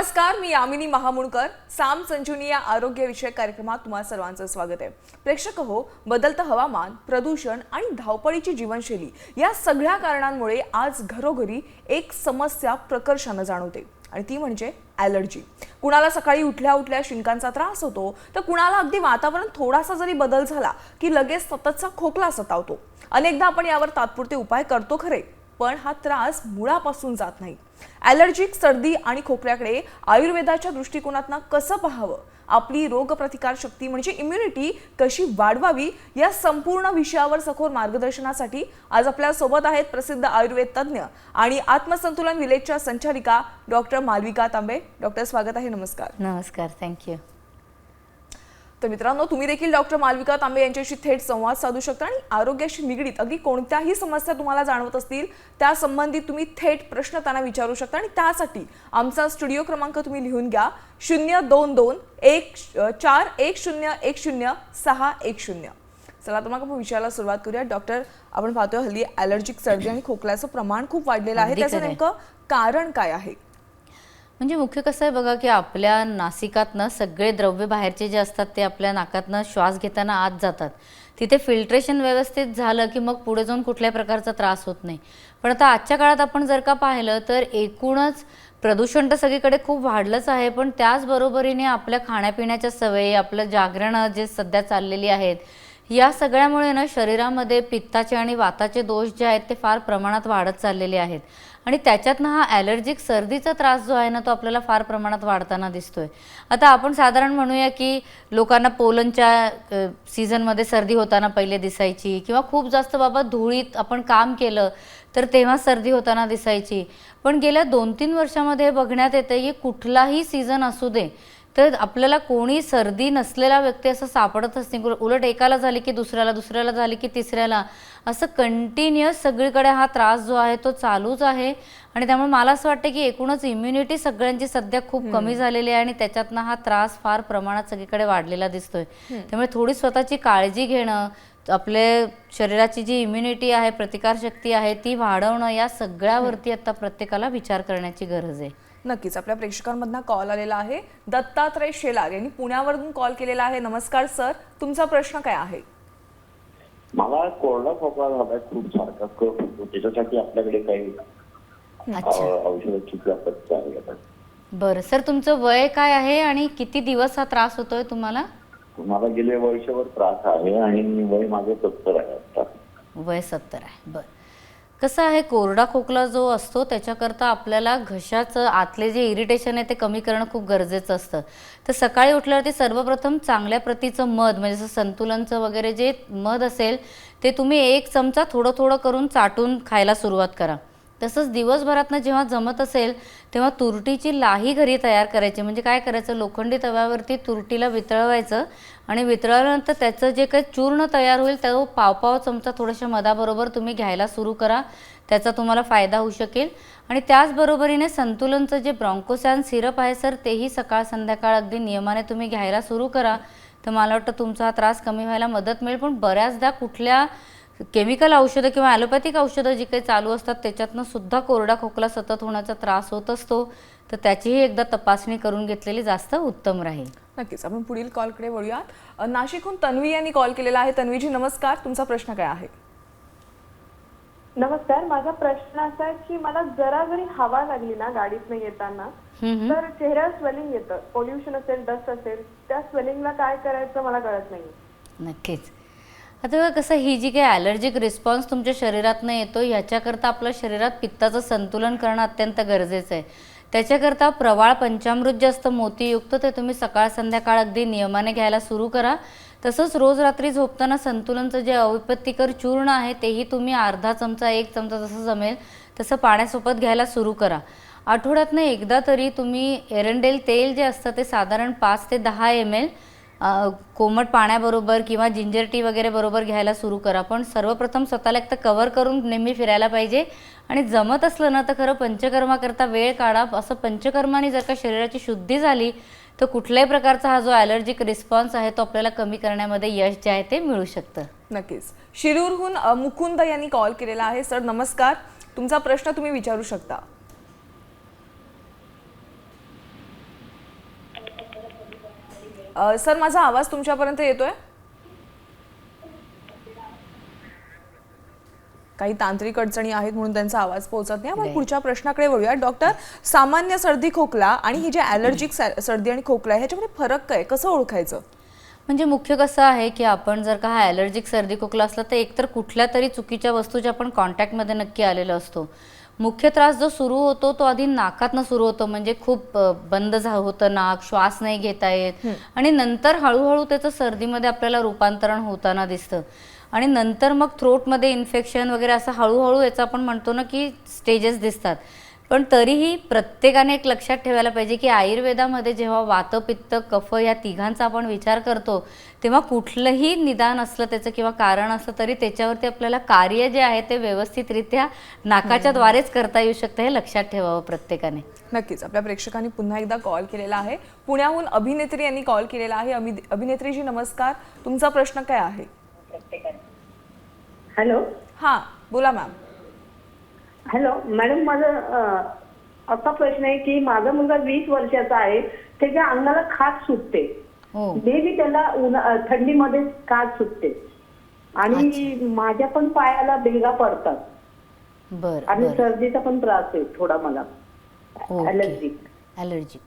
नमस्कार, मी यामिनी महामुणकर. साम संजीवनी या आरोग्यविषयक कार्यक्रमात तुम्हा सर्वांचं स्वागत आहे. प्रेक्षक हो, बदलतं हवामान, प्रदूषण आणि धावपळीची जीवनशैली या सगळ्या कारणांमुळे आज घरोघरी एक समस्या प्रकर्षाने जाणवते आणि ती म्हणजे ॲलर्जी. कुणाला सकाळी उठल्या उठल्या शिंकांचा त्रास होतो, तर कुणाला अगदी वातावरण थोडासा जरी बदल झाला की लगेच सततचा खोकला सतावतो. अनेकदा आपण यावर तात्पुरते उपाय करतो खरे, पण हा त्रास मुळापासून जात नाही. ॲलर्जिक सर्दी आणि खोकल्याकडे आयुर्वेदाच्या दृष्टिकोनातून कसं पाहावं, आपली रोगप्रतिकार शक्ती म्हणजे इम्युनिटी कशी वाढवावी, या संपूर्ण विषयावर सखोल मार्गदर्शनासाठी आज आपल्या सोबत आहेत प्रसिद्ध आयुर्वेद तज्ज्ञ आणि आत्मसंतुलन विलेजच्या संचालिका डॉक्टर मालविका तांबे. डॉक्टर, स्वागत आहे. नमस्कार. नमस्कार, थँक्यू. तर मित्रांनो, तुम्ही देखील डॉक्टर मालविका तांबे यांच्याशी थेट संवाद साधू शकता आणि आरोग्याशी निगडीत अगदी कोणत्याही समस्या तुम्हाला जाणवत असतील त्या संबंधित तुम्ही थेट प्रश्न त्यांना विचारू शकता. आणि त्यासाठी आमचा स्टुडिओ क्रमांक तुम्ही लिहून घ्या, 022-1401010-610. चला तर मग आपण विषयाला सुरुवात करूया. डॉक्टर, आपण पाहतोय हल्ली ॲलर्जिक सर्दी आणि खोकल्याचं प्रमाण खूप वाढलेलं आहे. त्याचं नेमकं कारण काय आहे? म्हणजे मुख्य कसं आहे बघा की आपल्या नासिकातनं सगळे द्रव्य बाहेरचे जे असतात ते आपल्या नाकातनं श्वास घेताना आत जातात. तिथे फिल्ट्रेशन व्यवस्थित झालं की मग पुढे जाऊन कुठल्याही प्रकारचा त्रास होत नाही. पण आता आजच्या काळात आपण जर का पाहिलं तर एकूणच प्रदूषण तर सगळीकडे खूप वाढलंच आहे, पण त्याचबरोबरीने आपल्या खाण्यापिण्याच्या सवयी, आपलं जागरण जे सध्या चाललेली आहेत, या सगळ्यामुळे ना शरीरामध्ये पित्ताचे आणि वाताचे दोष जे आहेत ते फार प्रमाणात वाढत चाललेले आहेत. आणि त्याच्यातनं हा ॲलर्जिक सर्दीचा त्रास जो आहे ना तो आपल्याला फार प्रमाणात वाढताना दिसतोय. आता आपण साधारण म्हणूया की लोकांना पोलनच्या सीझनमध्ये सर्दी होताना पहिले दिसायची, किंवा खूप जास्त बाबा धुळीत आपण काम केलं तर तेव्हा सर्दी होताना दिसायची. पण गेल्या 2-3 वर्षामध्ये बघण्यात येतं की कुठलाही सीझन असू दे तर आपल्याला कोणी सर्दी नसलेला व्यक्ती असं सापडतच नाही. उलट एकाला झाली की दुसऱ्याला, दुसऱ्याला झाली की तिसऱ्याला, असं कंटिन्युअस सगळीकडे हा त्रास जो आहे तो चालूच आहे. आणि त्यामुळे मला असं वाटतं की एकूणच इम्युनिटी सगळ्यांची सध्या खूप कमी झालेली आहे आणि त्याच्यातनं हा त्रास फार प्रमाणात सगळीकडे वाढलेला दिसतोय. त्यामुळे थोडी स्वतःची काळजी घेणं, आपले शरीराची जी इम्युनिटी आहे, प्रतिकारशक्ती आहे, ती वाढवणं, या सगळ्यावरती आता प्रत्येकाला विचार करण्याची गरज आहे. नक्कीच. आपल्या प्रेक्षकांमधून कॉल आलेला आहे. दत्तात्रय शेलार यांनी पुण्यावरून कॉल केलेला आहे. नमस्कार सर, तुमचा प्रश्न काय आहे? मला कोरडा खोकला झालाय खूप सारखा, त्याच्यासाठी आपल्याकडे काही औषधाची वापरत आहे? बरं सर, तुमचं वय काय आहे आणि किती दिवस हा त्रास होतोय तुम्हाला? मला गेले वर्षभर त्रास आहे आणि वय माझे 70 आहे आता. वय 70 आहे. बरं, कसं आहे, कोरडा खोकला जो असतो त्याच्याकरता आपल्याला घशाचं आतले जे इरिटेशन आहे ते कमी करणं खूप गरजेचं असतं. तर सकाळी उठल्यावरती सर्वप्रथम चांगल्या प्रतीचं मध, म्हणजे जसं संतुलनचं वगैरे जे मध असेल ते तुम्ही 1 चमचा थोडं थोडं करून चाटून खायला सुरुवात करा. तसंच दिवसभरातनं जेव्हा जमत असेल तेव्हा तुरटीची लाही घरी तयार करायची. म्हणजे काय करायचं, लोखंडी तव्यावरती तुरटीला वितळवायचं आणि वितळल्यानंतर त्याचं जे काही चूर्ण तयार होईल तो पाव चमचा थोड्याशा मधाबरोबर तुम्ही घ्यायला सुरू करा. त्याचा तुम्हाला फायदा होऊ शकेल. आणि त्याचबरोबरीने संतुलनचं जे ब्रॉन्कोसॅन सिरप आहे सर, तेही सकाळ संध्याकाळ अगदी नियमाने तुम्ही घ्यायला सुरू करा. तर मला वाटतं तुमचा हा त्रास कमी व्हायला मदत मिळेल. पण बऱ्याचदा कुठल्या केमिकल औषधं किंवा ॲलोपॅथिक औषधं जी काही चालू असतात त्याच्यातनं सुद्धा कोरडा खोकला सतत होण्याचा त्रास होत असतो. तर त्याचीही एकदा तपासणी करून घेतलेली जास्त उत्तम राहील. नक्कीच. आपण पुढील कॉलकडे वळूयात. नाशिकहून तन्वी यांनी कॉल केलेला आहे. तन्वीजी नमस्कार, तुमचा प्रश्न काय आहे? नमस्कार, माझा प्रश्न असा आहे की मला जरा जरी हवा लागली ना गाडीतनं येताना तर चेहऱ्यावर स्वेलिंग येतं. पोल्युशन असेल, डस्ट असेल, त्या स्वेलिंगला काय करायचं मला कळत नाही. नक्कीच. आता कसं, ही जी काही ॲलर्जिक रिस्पॉन्स तुमच्या शरीरातनं येतो ह्याच्याकरता आपल्या शरीरात पित्ताचं संतुलन करणं अत्यंत गरजेचं आहे. त्याच्याकरता प्रवाळ पंचामृत जे असतं मोतीयुक्त, ते तुम्ही सकाळ संध्याकाळ अगदी नियमाने घ्यायला सुरू करा. तसंच रोज रात्री झोपताना संतुलनचं जे अविपत्तिकर चूर्ण आहे तेही तुम्ही अर्धा चमचा 1 चमचा जसं जमेल तसं पाण्यासोबत घ्यायला सुरू करा. आठवड्यातनं एकदा तरी तुम्ही एरंडेल तेल जे असतं ते साधारण 5 ते 10 ml कोमट पाण्याबरोबर किंवा जिंजर टी वगैरे बरोबर घ्यायला सुरू करा. पण सर्वप्रथम स्वतःला एक तर कव्हर करून नेहमी फिरायला पाहिजे. आणि जमत असलं ना तर खरं पंचकर्माकरता वेळ काढा. असं पंचकर्माने जर का शरीराची शुद्धी झाली तर कुठल्याही प्रकारचा हा जो ॲलर्जिक रिस्पॉन्स आहे तो आपल्याला कमी करण्यामध्ये यश जे आहे ते मिळू शकतं. नक्कीच. शिरूरहून मुकुंद यांनी कॉल केलेला आहे. सर नमस्कार, तुमचा प्रश्न तुम्ही विचारू शकता. सर माझा आवाज तुमच्यापर्यंत येतोय? काही तांत्रिक अडचणी आहेत म्हणून त्यांचा आवाज पोहोचत नाही. आपण पुढच्या प्रश्नाकडे वळूया. डॉक्टर, सामान्य सर्दी खोकला आणि ही जी ॲलर्जिक सर्दी आणि खोकला आहे ह्याच्यामध्ये फरक काय, कसं ओळखायचं? म्हणजे मुख्य कसं आहे की आपण जर का हा ॲलर्जिक सर्दी खोकला असला तर एकतर कुठल्या तरी चुकीच्या वस्तूच्या आपण कॉन्टॅक्टमध्ये नक्की आलेलो असतो. मुख्य त्रास जो सुरू होतो तो आधी नाकातनं सुरू होतो, म्हणजे खूप बंद होतं नाक, श्वास नाही घेता येत आणि नंतर हळूहळू त्याचं सर्दीमध्ये आपल्याला रूपांतरण होताना दिसतं आणि नंतर मग थ्रोटमध्ये इन्फेक्शन वगैरे असं हळूहळू याचं आपण म्हणतो ना की स्टेजेस दिसतात. पण तरीही प्रत्येकाने एक लक्षात ठेवायला पाहिजे की आयुर्वेदामध्ये जेव्हा वात, पित्त, कफ या तिघांचा आपण विचार करतो तेव्हा कुठलंही निदान असलं त्याचं किंवा कारण असलं तरी त्याच्यावरती आपल्याला कार्य जे आहे ते व्यवस्थितरित्या नाकाच्या द्वारेच करता येऊ शकतं, हे लक्षात ठेवावं प्रत्येकाने. नक्कीच. आपल्या प्रेक्षकांनी पुन्हा एकदा कॉल केलेला आहे. पुण्याहून अभिनेत्री यांनी कॉल केलेला आहे. अभिनेत्रीजी नमस्कार, तुमचा प्रश्न काय आहे? हॅलो. हां बोला मॅम. हॅलो मॅडम, माझा असा प्रश्न आहे की माझा मुलगा 20 वर्षाचा आहे, त्याच्या अंगाला खाज सुटते. हो. नेहमी त्याला थंडीमध्ये खाज सुटते आणि माझ्या पण पायाला भेगा पडतात बरं आणि बरं. सर्दीचा पण त्रास आहे थोडा मला, ॲलर्जिक. ॲलर्जिक.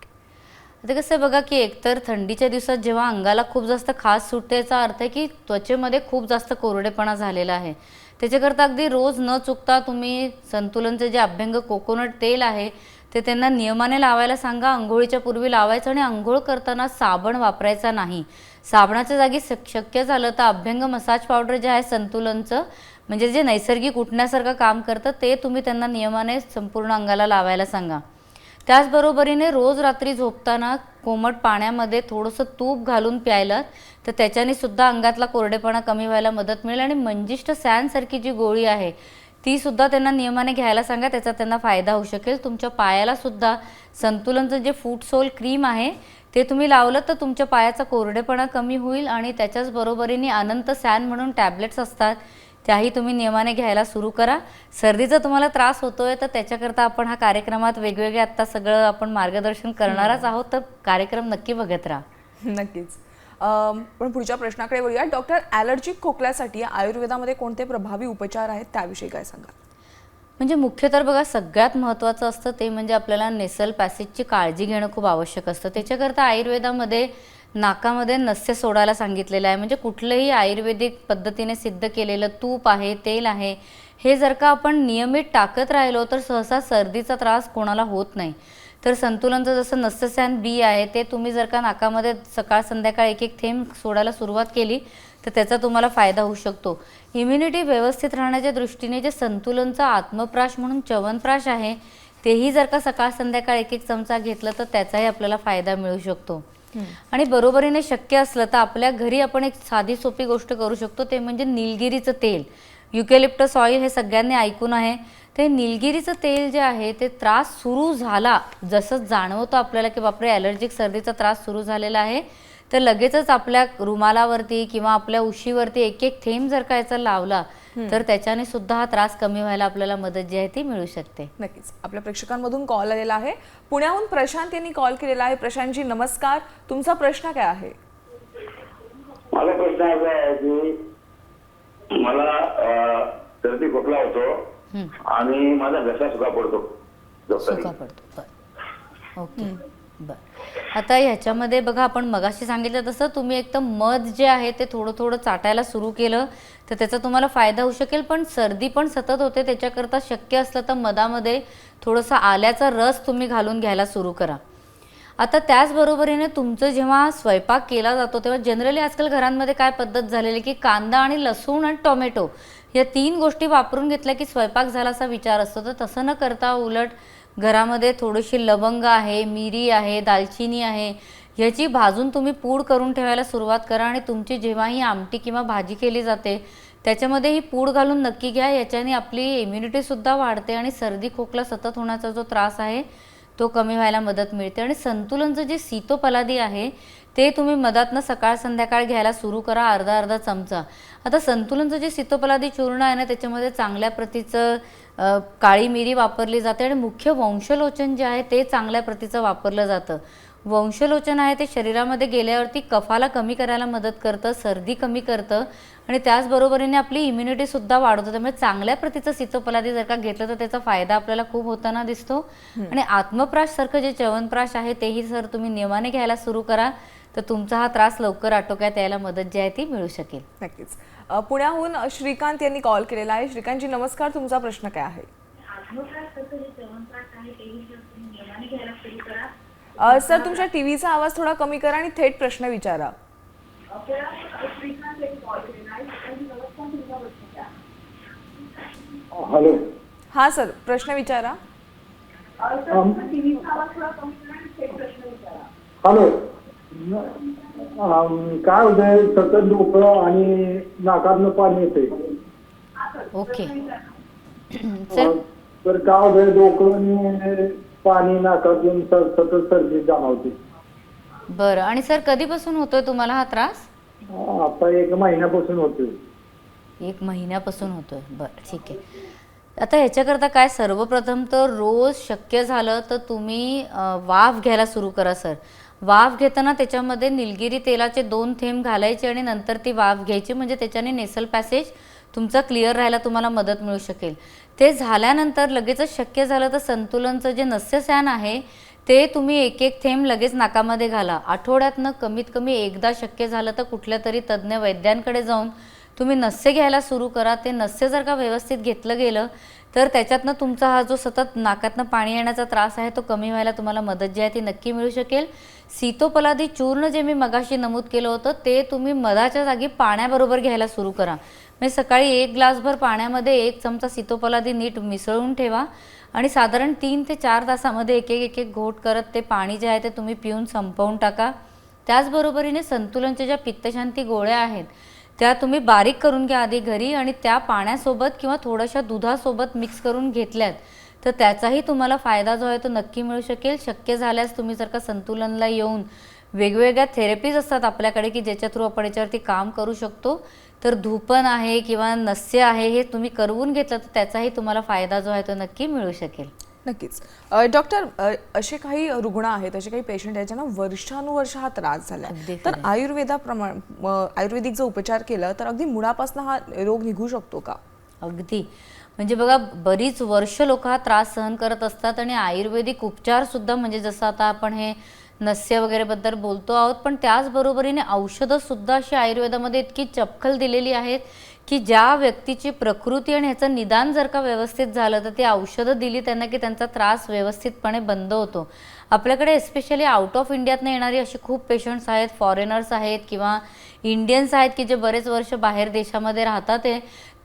आता कसं आहे बघा की एकतर थंडीच्या दिवसात जेव्हा अंगाला खूप जास्त खाज सुटते याचा अर्थ आहे की त्वचेमध्ये खूप जास्त कोरडेपणा झालेला आहे. त्याच्याकरता अगदी रोज न चुकता तुम्ही संतुलनचे जे अभ्यंग कोकोनट तेल आहे ते त्यांना नियमाने लावायला सांगा. अंघोळीच्या पूर्वी लावायचं आणि अंघोळ करताना साबण वापरायचा नाही. साबणाच्या जागी शक्य झालं तर अभ्यंग मसाज पावडर जे आहे संतुलनचं, म्हणजे जे नैसर्गिक उठण्यासारखं काम करतं ते तुम्ही त्यांना नियमाने संपूर्ण अंगाला लावायला सांगा. त्याचबरोबरीने रोज रात्री झोपताना कोमट पाण्यामध्ये थोडंसं तूप घालून प्यायलात तर त्याच्याने सुद्धा अंगातला कोरडेपणा कमी व्हायला मदत मिळेल. आणि मंजिष्ठ सॅनसारखी जी गोळी आहे ती सुद्धा त्यांना नियमाने घ्यायला सांगा, त्याचा त्यांना फायदा होऊ शकेल. तुमच्या पायाला सुद्धा संतुलनचं जे फूट सोल क्रीम आहे ते तुम्ही लावलं तर तुमच्या पायाचा कोरडेपणा कमी होईल. आणि त्याच्याच बरोबरीने अनंत सॅन म्हणून टॅबलेट्स असतात, त्याही तुम्ही नियमाने घ्यायला सुरू करा. सर्दीचा तुम्हाला त्रास होतोय तर त्याच्याकरता आपण हा कार्यक्रमात वेगवेगळे आत्ता सगळं आपण मार्गदर्शन करणारच आहोत, तर कार्यक्रम नक्की बघत राहा. नक्कीच. पण पुढच्या प्रश्नाकडे वळूया. डॉक्टर, ॲलर्जिक खोकल्यासाठी आयुर्वेदामध्ये कोणते प्रभावी उपचार आहेत त्याविषयी काय सांगा? म्हणजे मुख्य तर बघा सगळ्यात महत्त्वाचं असतं ते म्हणजे आपल्याला नेसल पॅसेजची काळजी घेणं खूप आवश्यक असतं. त्याच्याकरता आयुर्वेदामध्ये नाकामध्ये नस्य सोडायला सांगितलेलं आहे. म्हणजे कुठलंही आयुर्वेदिक पद्धतीने सिद्ध केलेलं तूप आहे, तेल आहे, हे जर का आपण नियमित टाकत राहिलो तर सहसा सर्दीचा त्रास कोणाला होत नाही. तर संतुलनचं जसं नस्यसॅन बी आहे ते तुम्ही जर का नाकामध्ये सकाळ संध्याकाळ एक एक थेंब सोडायला सुरुवात केली तर त्याचा तुम्हाला फायदा होऊ शकतो. इम्युनिटी व्यवस्थित राहण्याच्या दृष्टीने जे संतुलनचा आत्मप्राश म्हणून च्यवनप्राश आहे तेही जर का सकाळ संध्याकाळ एक एक चमचा घेतलं तर त्याचाही आपल्याला फायदा मिळू शकतो. आणि बरोबरीने शक्य असलं तर आपल्या घरी आपण एक साधी सोपी गोष्ट करू शकतो, ते म्हणजे निलगिरीचं तेल. युकॅलिप्टस ऑइल हे सगळ्यांनी ऐकून आहे. ते निलगिरीचं तेल जे आहे ते त्रास सुरू झाला जसं जाणवतं आपल्याला की बापरे ॲलर्जिक सर्दीचा त्रास सुरू झालेला आहे तर लगेचच आपल्या रुमालावरती किंवा आपल्या उशीवरती एक एक थेंब जर का याचा लावला तर त्याच्याने सुद्धा हा त्रास कमी व्हायला आपल्याला मदत जी आहे ती मिळू शकते. नक्कीच. आपल्या प्रेक्षकांमधून कॉल आलेला आहे. पुण्याहून प्रशांत यांनी कॉल केलेला आहे. प्रशांतजी नमस्कार, तुमचा प्रश्न काय आहे? मला प्रश्न असा आहे की मला सर्दी खोकला होतो आणि माझा घसा सुका पडतो. सुका पडतो. बरं, ओके, बरं. आता ह्याच्यामध्ये बघा आपण मगाशी सांगितलं तसं तुम्ही एकदम मध जे आहे ते थोडं थोडं चाटायला सुरू केलं तर त्याचा तुम्हाला फायदा होऊ शकेल. पण सर्दी पण सतत होते, त्याच्याकरता शक्य असलं तर मधामध्ये थोडंसं आल्याचा रस तुम्ही घालून घ्यायला सुरू करा. आता त्याचबरोबरीने तुमचं जेव्हा स्वयंपाक केला जातो तेव्हा जनरली आजकाल घरांमध्ये काय पद्धत झालेली की कांदा आणि लसूण आणि टोमॅटो या 3 गोष्टी वापरून घेतल्या की स्वयंपाक झाला असा विचार असतो. तर तसं न करता उलट घरामध्ये थोडीशी लवंग आहे, मिरी आहे, दालचिनी आहे, ह्याची भाजून तुम्ही पूड करून ठेवायला सुरुवात करा. आणि तुमची जेव्हा ही आमटी किंवा भाजी केली जाते त्याच्यामध्ये ही पूड घालून नक्की घ्या. याच्याने आपली इम्युनिटीसुद्धा वाढते आणि सर्दी खोकला सतत होण्याचा जो त्रास आहे तो कमी व्हायला मदत मिळते. आणि संतुलनचं जे सीतोपलादी आहे ते तुम्ही मधातनं सकाळ संध्याकाळ घ्यायला सुरू करा, अर्धा अर्धा चमचा. आता संतुलनचं जे सीतोपलादी चूर्ण आहे ना त्याच्यामध्ये चांगल्या प्रतीचं काळी मिरी वापरली जाते आणि मुख्य वंशलोचन जे आहे ते चांगल्या प्रतीचं वापरलं जातं. वंशलोचन आहे ते शरीरामध्ये गेल्यावरती कफाला कमी करायला मदत करतं, सर्दी कमी करतं आणि त्याचबरोबरीने आपली इम्युनिटीसुद्धा वाढवतं. त्यामुळे चांगल्या प्रतीचं सीतोपलादी जर का घेतलं तर त्याचा फायदा आपल्याला खूप होताना दिसतो. आणि आत्मप्राशसारखं जे च्यवनप्राश आहे तेही सर तुम्ही नियमाने घ्यायला सुरू करा, तर तुमचा हा त्रास लवकर आटोक्यात यायला मदत जी आहे ती मिळू शकेल. नक्कीच. पुण्याहून श्रीकांत यांनी कॉल केलेला आहे. श्रीकांतजी नमस्कार, तुमचा प्रश्न काय आहे? सर तुमच्या टीव्हीचा आवाज थोडा कमी करा आणि थेट प्रश्न विचारा. हॅलो. हा सर, प्रश्न विचारा. हॅलो. काय होतंय, सतत डोकं आणि नाकातनं पाणी येते. ओके सर, तर काय होतंय, डोकं आणि पाणी नाकातून सतत सर्दी जाणवते. बरं. आणि सर कधीपासून होतोय तुम्हाला हा त्रास? आता 1 महिन्यापासून होतोय. 1 महिन्यापासून होतोय. बरं, ठीक आहे. आता ह्याच्याकरता काय, सर्वप्रथम तर रोज शक्य झालं तर तुम्ही वाफ घ्यायला सुरू करा सर. वाफ घेताना त्याच्यामध्ये निलगिरी तेलाचे 2 थेंब घालायचे आणि नंतर ती वाफ घ्यायची, म्हणजे त्याच्याने नेसल पॅसेज तुमचा क्लिअर राहायला तुम्हाला मदत मिळू शकेल. ते झाल्यानंतर लगेचच शक्य झालं तर संतुलनचं जे नस्यस्यान आहे ते तुम्ही 1-1 थेंब लगेच नाकामध्ये घाला. आठवड्यातनं कमीत कमी एकदा शक्य झालं तर कुठल्या तरी तज्ज्ञ वैद्यांकडे जाऊन तुम्ही नस्य घ्यायला सुरू करा. ते नस्य जर का व्यवस्थित घेतलं गेलं तर त्याच्यातनं तुमचा हा जो सतत नाकातनं पाणी येण्याचा त्रास आहे तो कमी व्हायला तुम्हाला मदत जी आहे ती नक्की मिळू शकेल. सीतोपलादी चूर्ण जे मी मगाशी नमूद केलं होतं ते तुम्ही मधाच्या जागी पाण्याबरोबर घ्यायला सुरू करा. म्हणजे सकाळी 1 ग्लासभर पाण्यामध्ये 1 चमचा सीतोपलादी नीट मिसळून ठेवा आणि साधारण 3 ते 4 तासामध्ये एक घोट करत ते पाणी जे आहे ते तुम्ही पिऊन संपवून टाका. त्याचबरोबरीने संतुलनच्या ज्या पित्तशांती गोळ्या आहेत त्या तुम्ही बारीक करून घ्या आधी घरी आणि त्या पाण्यासोबत किंवा थोड्याशा दुधासोबत मिक्स करून घेतल्यात तर त्याचाही तुम्हाला फायदा जो आहे तो नक्की मिळू शकेल. शक्य झाल्यास तुम्ही जर का संतुलनला येऊन वेगवेगळ्या थेरपीज असतात आपल्याकडे की ज्याच्या थ्रू आपण याच्यावरती काम करू शकतो, तर धूपन आहे किंवा नस्य आहे हे तुम्ही करवून घेतलं तर त्याचाही तुम्हाला फायदा जो आहे तो नक्की मिळू शकेल. नक्कीच. डॉक्टर, असे काही रुग्ण आहेत, असे काही पेशंट आहेत ज्यांना वर्षानुवर्ष हा त्रास झाला, तर आयुर्वेदिक जो उपचार केला तर अगदी मुळापासून हा रोग निघू शकतो का? अगदी. म्हणजे बघा, बरीच वर्ष लोक हा त्रास सहन करत असतात आणि आयुर्वेदिक उपचार सुद्धा, म्हणजे जसं आता आपण हे नस्य वगैरे बद्दल बोलतो आहोत, पण त्याचबरोबरीने औषधं सुद्धा अशी आयुर्वेदामध्ये इतकी चपखल दिलेली आहेत की ज्या व्यक्तीची प्रकृती आणि ह्याचं निदान जर का व्यवस्थित झालं तर ती औषधं दिली त्यांना की त्यांचा त्रास व्यवस्थितपणे बंद होतो. आपल्याकडे एस्पेशली आउट ऑफ इंडियातनं येणारी अशी खूप पेशंट्स आहेत, फॉरेनर्स आहेत किंवा इंडियन्स आहेत की जे बरेच वर्ष बाहेर देशामध्ये राहतात.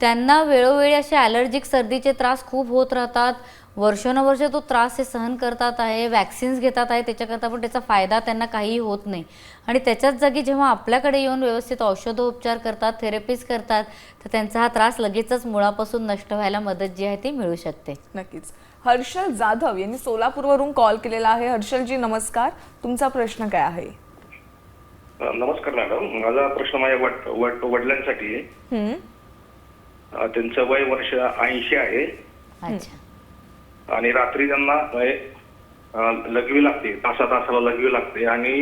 त्यांना वेळोवेळी असे ॲलर्जिक सर्दीचे त्रास खूप होत राहतात. वर्षानुवर्ष तो त्रास हे सहन करतात आहे, वॅक्सिन्स घेतात आहे, त्याच्याकरता पण त्याचा फायदा त्यांना काहीही होत नाही. आणि त्याच्याच जागी जेव्हा आपल्याकडे येऊन व्यवस्थित औषधोपचार करतात, थेरपीज करतात, तर त्यांचा हा त्रास लगेचच मुळापासून नष्ट व्हायला मदत जी आहे ती मिळू शकते. नक्कीच. हर्षल जाधव यांनी सोलापूरवरून कॉल केलेला आहे. हर्षलजी नमस्कार, तुमचा प्रश्न काय आहे? नमस्कार मॅडम, माझा प्रश्न माझ्या वडिलांसाठी आहे. त्यांचं वय वर्ष 80 आहे. अच्छा. आणि रात्री त्यांना लघवी लागते, तासाला लघवी लागते आणि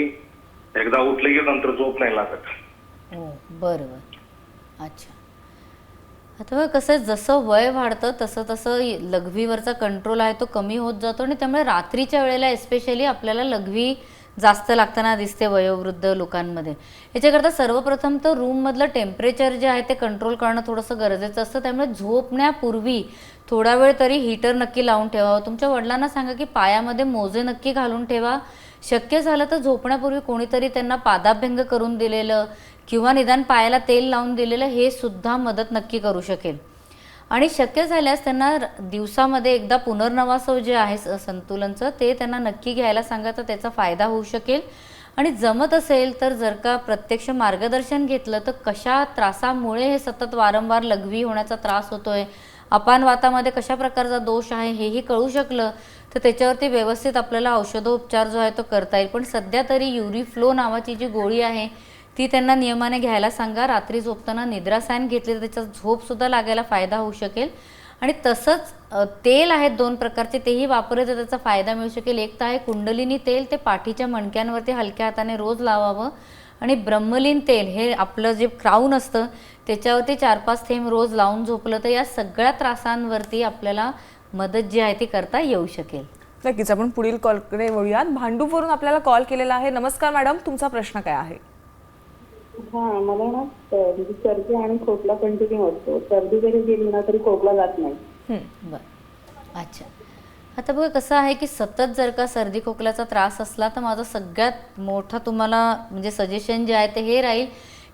एकदा उठले की नंतर झोप नाही लागत. हो, बरोबर. अच्छा. आता बघा कसं, जसं वय वाढतं तसं तसं लघवीवरचा कंट्रोल आहे तो कमी होत जातो आणि त्यामुळे रात्रीच्या वेळेला एस्पेशली आपल्याला लघवी जास्त लागताना दिसते वयोवृद्ध लोकांमध्ये. याच्याकरता सर्वप्रथम तर रूममधलं टेम्परेचर जे आहे ते कंट्रोल करणं थोडंसं गरजेचं असतं. त्यामुळे झोपण्यापूर्वी थोडा वेळ तरी हीटर नक्की लावून ठेवावं. तुमच्या वडिलांना सांगा की पायामध्ये मोजे नक्की घालून ठेवा. शक्य झालं तर झोपण्यापूर्वी कोणीतरी त्यांना पादाभ्यंग करून दिलेलं किंवा निदान पायाला तेल लावून दिलेलं हे सुद्धा मदत नक्की करू शकेल. आणि शक्य झाल्यास त्यांना दिवसामध्ये एकदा पुनर्नवासव जे आहे संतुलनचं ते त्यांना नक्की घ्यायला सांगा, तर त्याचा फायदा होऊ शकेल. आणि जमत असेल तर जर का प्रत्यक्ष मार्गदर्शन घेतलं तर कशा त्रासामुळे हे सतत वारंवार लघवी होण्याचा त्रास होतोय, अपानवातामध्ये कशा प्रकारचा दोष आहे हेही कळू शकलं तर त्याच्यावरती व्यवस्थित आपल्याला औषधोपचार जो आहे तो करता येईल. पण सध्या तरी युरिफ्लो नावाची जी गोळी आहे ती त्यांना नियमाने घ्यायला सांगा. रात्री झोपताना निद्रासान घेतली तर त्याचा झोपसुद्धा लागायला फायदा होऊ शकेल. आणि तसंच तेल आहेत 2 प्रकारचे, तेही वापरले तर त्याचा फायदा मिळू शकेल. एक तर आहे कुंडलिनी तेल, ते पाठीच्या मणक्यांवरती हलक्या हाताने रोज लावावं. आणि ब्रह्मलीन तेल हे आपलं जे क्राऊन असतं त्याच्यावरती 4-5 थेंब रोज लावून झोपलं तर या सगळ्या त्रासांवरती आपल्याला मदत जी आहे ती करता येऊ शकेल. नक्कीच. आपण पुढील कॉलकडे वळूयात. भांडूपवरून आपल्याला कॉल केलेला आहे. नमस्कार मॅडम, तुमचा प्रश्न काय आहे? हा, मला ना सर्दी आणि खोकला कंटिन्यू असतो. सर्दी जरी गेली ना तरी खोकला जात नाही. बरं, अच्छा. आता बघा कसं आहे की सतत जर का सर्दी खोकल्याचा त्रास असला तर माझं सगळ्यात मोठा तुम्हाला म्हणजे सजेशन जे आहे ते हे राहील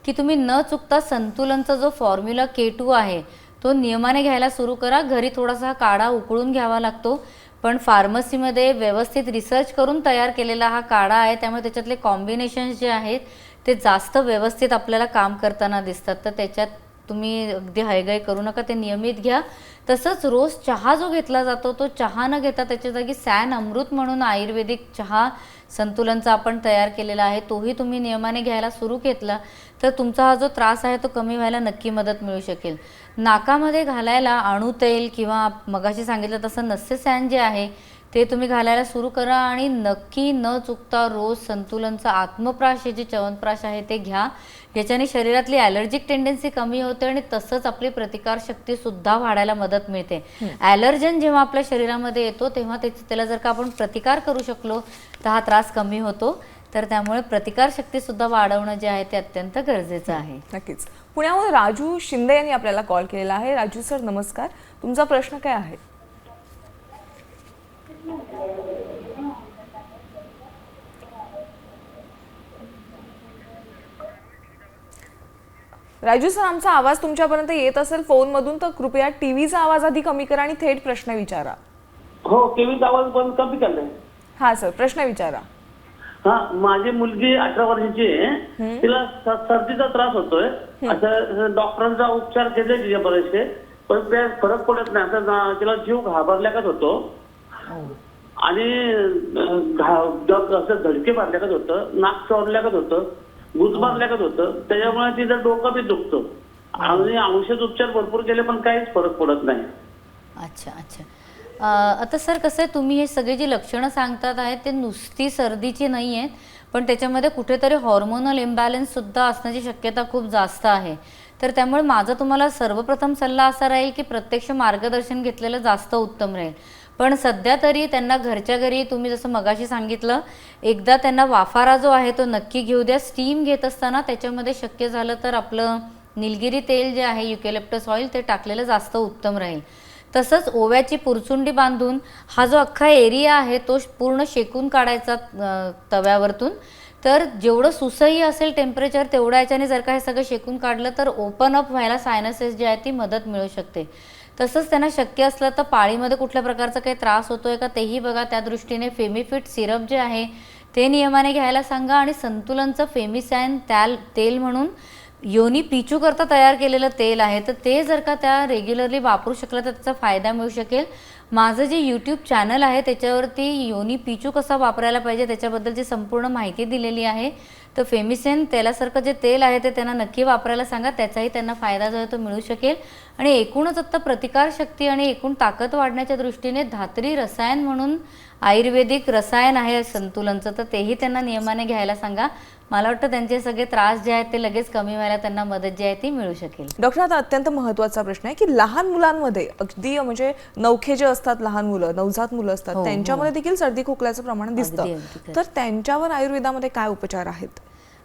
की तुम्ही न चुकता संतुलनचा जो फॉर्म्युला K2 आहे तो नियमाने घ्यायला सुरू करा. घरी थोडासा काढा उकळून घ्यावा लागतो, पण फार्मसीमध्ये व्यवस्थित रिसर्च करून तयार केलेला हा काढा आहे, त्यामुळे त्याच्यातले कॉम्बिनेशन्स जे आहेत ते जास्त व्यवस्थित आपल्याला काम करताना दिसतात. तर त्याच्यात तुम्ही अगदी हयगय करू नका, ते नियमित घ्या. तसंच रोज चहा जो घेतला जातो तो चहा न घेता त्याच्या जागी सॅन अमृत म्हणून आयुर्वेदिक चहा संतुलनचा आपण तयार केलेला आहे, तोही तुम्ही नियमाने घ्यायला सुरू केला तर तुमचा हा जो त्रास आहे तो कमी व्हायला नक्की मदत मिळू शकेल. नाकामध्ये घालायला अणुतेल किंवा मगाशी सांगितलं तसं नस्य सॅन जे आहे ते तुम्ही घालायला सुरू करा आणि नक्की न चुकता रोज संतुलनचा आत्मप्राश हे जे च्यवनप्राश आहे ते घ्या. याच्याने शरीरातली ॲलर्जिक टेंडन्सी कमी होते आणि तसंच आपली प्रतिकारशक्ती सुद्धा वाढायला मदत मिळते. ॲलर्जन जेव्हा आपल्या शरीरामध्ये येतो तेव्हा त्याला जर का आपण प्रतिकार करू शकलो तर हा त्रास कमी होतो. तर त्यामुळे प्रतिकारशक्ती सुद्धा वाढवणं जे आहे ते अत्यंत गरजेचं आहे. नक्कीच. पुण्याहून राजू शिंदे यांनी आपल्याला कॉल केलेला आहे. राजू सर नमस्कार, तुमचा प्रश्न काय आहे? राजू सर, आमचा आवाज तुमच्यापर्यंत येत असेल फोनमधून तर कृपया टीव्हीचा आवाज आधी कमी करा आणि थेट प्रश्न विचारा. हो, टीव्हीचा आवाज बंद कमी केलाय. हा सर, प्रश्न विचारा. हा, माझी मुलगी 18 वर्षाची आहे. तिला सर्दीचा त्रास होतोय. असं डॉक्टरांचा उपचार केले तिचे बरेचसे, पण ते फरक पडत नाही. आता तिला जीव घाबरल्यागत होतो आणि असं धडके मारल्यागत होतं, नाक चोरल्यागत होतं, गुज मारल्यागत होतं. त्याच्यामुळे तिचं डोकं बी दुखतं आणि औषध उपचार भरपूर केले पण काहीच फरक पडत नाही. अच्छा अच्छा. आता सर कसं आहे, तुम्ही हे सगळे जी लक्षणं सांगतात आहेत ते नुसती सर्दीची नाही आहेत, पण त्याच्यामध्ये कुठेतरी हॉर्मोनल इम्बॅलन्स सुद्धा असण्याची शक्यता खूप जास्त आहे. तर त्यामुळे माझा तुम्हाला सर्वप्रथम सल्ला असा राहील की प्रत्यक्ष मार्गदर्शन घेतलेलं जास्त उत्तम राहील. पण सध्या तरी त्यांना घरच्या घरी तुम्ही जसं मगाशी सांगितलं एकदा त्यांना वाफारा जो आहे तो नक्की घेऊ द्या. स्टीम घेत असताना त्याच्यामध्ये शक्य झालं तर आपलं निलगिरी तेल जे आहे युकॅलिप्टस ऑइल ते टाकलेलं जास्त उत्तम राहील. तसंच ओव्याची पुरचुंडी बांधून हा जो अख्खा एरिया आहे तो पूर्ण शेकून काढायचा तव्यावरतून. तर जेवढं सुसह्य असेल टेम्परेचर तेवढ्या याच्याने जर का हे सगळं शेकून काढलं तर ओपन अप व्हायला सायनसेस जी आहे ती मदत मिळू शकते. तसंच त्यांना शक्य असलं तर पाळीमध्ये कुठल्या प्रकारचा काही त्रास होतोय का तेही बघा. त्या दृष्टीने फेमिफिट सिरप जे आहे ते नियमाने घ्यायला सांगा आणि संतुलनचं फेमिसॅन तेल म्हणून योनी पिचू करता तयार केलेलं तेल आहे तर ते जर का त्या रेग्युलरली वापरू शकलं तर त्याचा फायदा मिळू शकेल. माझं जे यूट्यूब चॅनल आहे त्याच्यावरती योनी पिचू कसा वापरायला पाहिजे त्याच्याबद्दलची संपूर्ण माहिती दिलेली आहे. तर फेमिसेन तेलासारखं जे तेल आहे ते त्यांना नक्की वापरायला सांगा, त्याचाही त्यांना फायदा जो आहे तो मिळू शकेल. आणि एकूणच आत्ता प्रतिकारशक्ती आणि एकूण ताकद वाढण्याच्या दृष्टीने धात्री रसायन म्हणून आयुर्वेदिक रसायन आहे संतुलनचं, तर तेही त्यांना नियमाने घ्यायला सांगा. मला वाटतं त्यांचे सगळे त्रास जे आहेत ते लगेच कमी व्हायला त्यांना मदत जी आहे ती मिळू शकेल. डॉक्टर, आता अत्यंत महत्त्वाचा प्रश्न आहे की लहान मुलांमध्ये अगदी म्हणजे नवखे जे असतात लहान मुलं, नवजात मुलं असतात त्यांच्यामध्ये देखील सर्दी खोकल्याचं प्रमाण दिसतं. तर त्यांच्यावर आयुर्वेदामध्ये काय उपचार आहेत?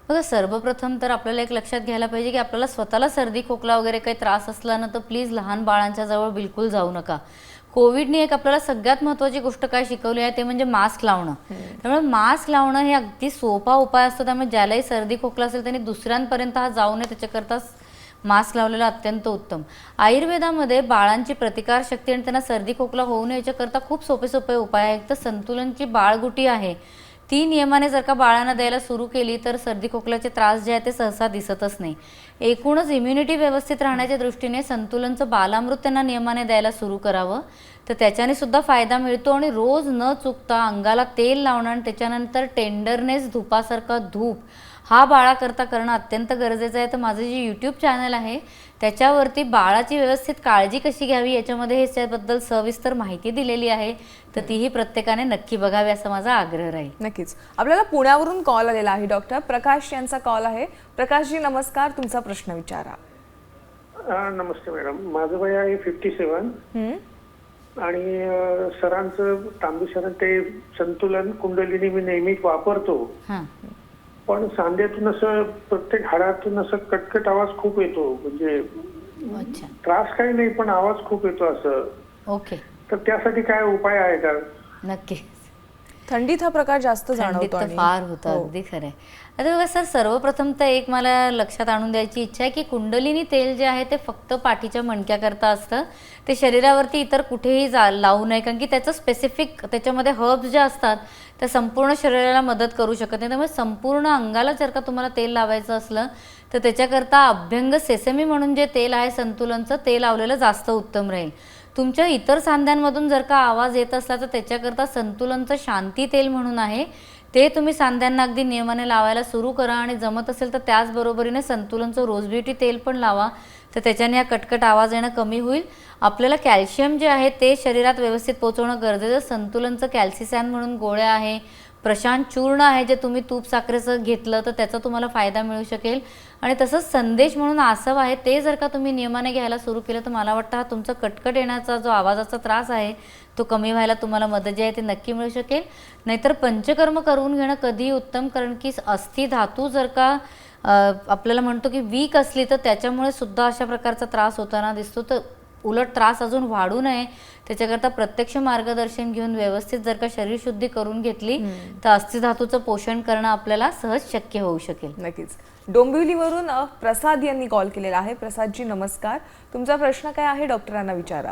बघा, सर्वप्रथम तर आपल्याला एक लक्षात घ्यायला पाहिजे की आपल्याला स्वतःला सर्दी खोकला वगैरे काही त्रास असला ना तर प्लीज लहान बाळांच्या जवळ बिलकुल जाऊ नका. कोविडने एक आपल्याला सगळ्यात महत्त्वाची गोष्ट काय शिकवली आहे ते म्हणजे मास्क लावणं. त्यामुळे मास्क लावणं हे अगदी सोपा उपाय असतो. त्यामुळे ज्यालाही सर्दी खोकला असेल त्यांनी दुसऱ्यांपर्यंत हा जाऊ नये त्याच्याकरता मास्क लावलेला अत्यंत उत्तम. आयुर्वेदामध्ये बाळांची प्रतिकारशक्ती आणि त्यांना सर्दी खोकला होऊ नये याच्याकरता खूप सोपे सोपे उपाय आहेत. तर संतुलनची बाळगुटी आहे ती नियमाने जर का बाळांना द्यायला सुरू केली तर सर्दी खोकल्याचे त्रास जे आहे ते सहसा दिसतच नाही. एकूणच इम्युनिटी व्यवस्थित राहण्याच्या दृष्टीने संतुलनचं बालामृत त्यांना नियमाने द्यायला सुरू करावं, तर त्याच्याने सुद्धा फायदा मिळतो. आणि रोज न चुकता अंगाला तेल लावणं आणि त्याच्यानंतर टेंडरनेस धुपासारखा धूप हा बाळाकरता करणं अत्यंत गरजेचं आहे. तर माझं जे यूट्यूब चॅनल आहे त्याच्यावरती बाळाची व्यवस्थित काळजी कशी घ्यावी याच्यामध्ये ह्याच्याबद्दल सविस्तर माहिती दिलेली आहे. तर तीही प्रत्येकाने नक्की बघावी असा माझा आग्रह राहील. नक्कीच. आपल्याला पुण्यावरून कॉल आलेला आहे. डॉक्टर प्रकाश यांचा कॉल आहे. प्रकाशजी नमस्कार, तुमचा प्रश्न विचारा. नमस्ते मॅडम, माझं वय आहे 57 आणि सरांचं तांबी सरांचं ते संतुलन कुंडलिनी मी नेहमीच वापरतो, हां पण सांध्यातून असं प्रत्येक हाडातून असं कटकट आवाज खूप येतो. म्हणजे अच्छा त्रास काही नाही पण आवाज खूप येतो असं. ओके तर त्यासाठी काय उपाय आहे का? नक्की. थंडीत हा प्रकार जास्त थंडीत जाणवतो तर आणि फार होतं. हो. अगदी खरं आहे. आता बघा सर, सर्वप्रथम तर एक मला लक्षात आणून द्यायची इच्छा आहे की कुंडलिनी तेल जे आहे ते फक्त पाठीच्या मणक्याकरता असतं. ते शरीरावरती इतर कुठेही लावू नये, कारण की त्याचं स्पेसिफिक त्याच्यामध्ये हर्ब्स जे असतात त्या संपूर्ण शरीराला मदत करू शकत नाही. त्यामुळे संपूर्ण अंगाला जर का तुम्हाला तेल लावायचं असलं तर त्याच्याकरता अभ्यंग सेसमी म्हणून जे तेल आहे संतुलनचं, ते लावलेलं जास्त उत्तम राहील. तुमच्या इतर सांध्यांमधून जर का आवाज येत असला तर त्याच्याकरता संतुलनचं शांती तेल म्हणून आहे, ते तुम्ही सांध्यांना अगदी नियमाने लावायला सुरू करा. आणि जमत असेल तर त्याचबरोबरीने संतुलनचं रोज ब्युटी तेल पण लावा. तर त्याच्याने या कटकट आवाज येणं कमी होईल. आपल्याला कॅल्शियम जे आहे ते शरीरात व्यवस्थित पोहोचवणं गरजेचं. संतुलनचं कॅल्सिसॅन म्हणून गोळ्या आहे, प्रशांत चूर्ण आहे जे तुम्ही तूप साखरेचं घेतलं तर त्याचा तुम्हाला फायदा मिळू शकेल. आणि तसंच संदेश म्हणून आसव आहे, ते जर का तुम्ही नियमाने घ्यायला सुरू केलं तर मला वाटतं हा तुमचा कटकट येण्याचा जो आवाजाचा त्रास आहे तो कमी व्हायला तुम्हाला मदत जी आहे ते नक्की मिळू शकेल. नाहीतर पंचकर्म करून घेणं कधीही उत्तम, कारण की अस्थि धातू जर का आपल्याला म्हणतो की वीक असली तर त्याच्यामुळे सुद्धा अशा प्रकारचा त्रास होताना दिसतो. तर उलट त्रास अजून वाढू नये त्याच्याकरता प्रत्यक्ष मार्गदर्शन घेऊन व्यवस्थित जर का शरीर शुद्धी करून घेतली तर अस्थिधातूचं पोषण करणं आपल्याला सहज शक्य होऊ शकेल. नक्कीच. डोंबिवलीवरून प्रसाद यांनी कॉल केलेला आहे. प्रसादजी नमस्कार, तुमचा प्रश्न काय आहे डॉक्टरांना विचारा.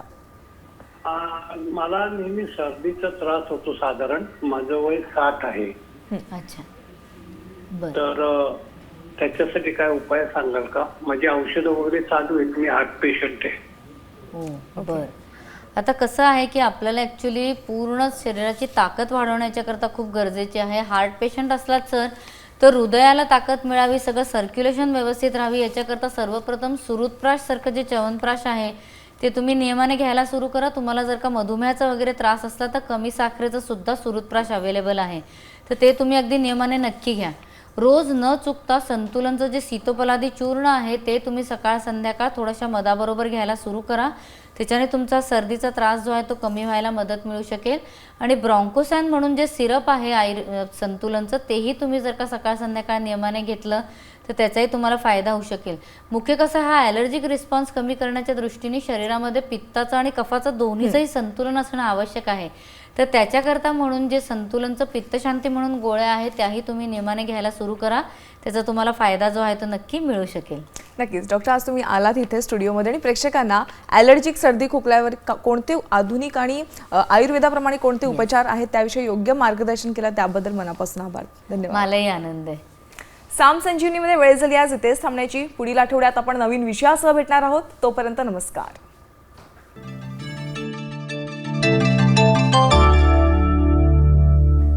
मला नेहमी सर्दीचा त्रास होतो. साधारण माझं वय 60 आहे. अच्छा बरं. तर त्याच्यासाठी काय उपाय सांगाल का? माझी औषधं वगैरे चालू आहेत, मी हार्ट पेशंट आहे. हो बरं. आता कसं आहे की आपल्याला ॲक्च्युली पूर्ण शरीराची ताकद वाढवण्याच्याकरता खूप गरजेची आहे. हार्ट पेशंट असलात तर हृदयाला ताकद मिळावी, सगळं सर्क्युलेशन व्यवस्थित राहावी याच्याकरता सर्वप्रथम सुहृदप्राश सारखं जे च्यवनप्राश आहे ते तुम्ही नियमाने घ्यायला सुरू करा. तुम्हाला जर का मधुमेहाचा वगैरे त्रास असला तर कमी साखरेचं सुद्धा सुहृदप्राश अवेलेबल आहे, तर ते तुम्ही अगदी नियमाने नक्की घ्या. रोज न चुकता संतुलनचं जे सीतोपलादी चूर्ण आहे ते तुम्ही सकाळ संध्याकाळ थोड्याशा मधाबरोबर घ्यायला सुरू करा. त्याच्याने तुमचा सर्दीचा त्रास जो आहे तो कमी व्हायला मदत मिळू शकेल. आणि ब्रॉन्कोसॅन म्हणून जे सिरप आहे संतुलनचं, तेही तुम्ही जर का सकाळ संध्याकाळ नियमाने घेतलं तर त्याचाही तुम्हाला फायदा होऊ शकेल. मुख्य कसं हा ॲलर्जिक रिस्पॉन्स कमी करण्याच्या दृष्टीने शरीरामध्ये पित्ताचं आणि कफाचं दोन्हीचंही संतुलन असणं आवश्यक आहे. तर त्याच्याकरता म्हणून जे संतुलनचं पित्तशांती म्हणून गोळ्या आहेत त्याही तुम्ही नियमाने घ्यायला सुरू करा. त्याचा तुम्हाला फायदा जो आहे तो नक्की मिळू शकेल. नक्कीच. डॉक्टर, आज तुम्ही आलात इथे स्टुडिओमध्ये आणि प्रेक्षकांना ॲलर्जिक सर्दी खोकल्यावर कोणते आधुनिक आणि आयुर्वेदाप्रमाणे कोणते उपचार आहेत त्याविषयी योग्य मार्गदर्शन केलं, त्याबद्दल मनापासून आभार. धन्यवाद. मलाही आनंद आहे. साम संजीवनीमध्ये वेळ झाली आज इथेच थांबण्याची. पुढील आठवड्यात आपण नवीन विषयासह भेटणार आहोत. तोपर्यंत नमस्कार.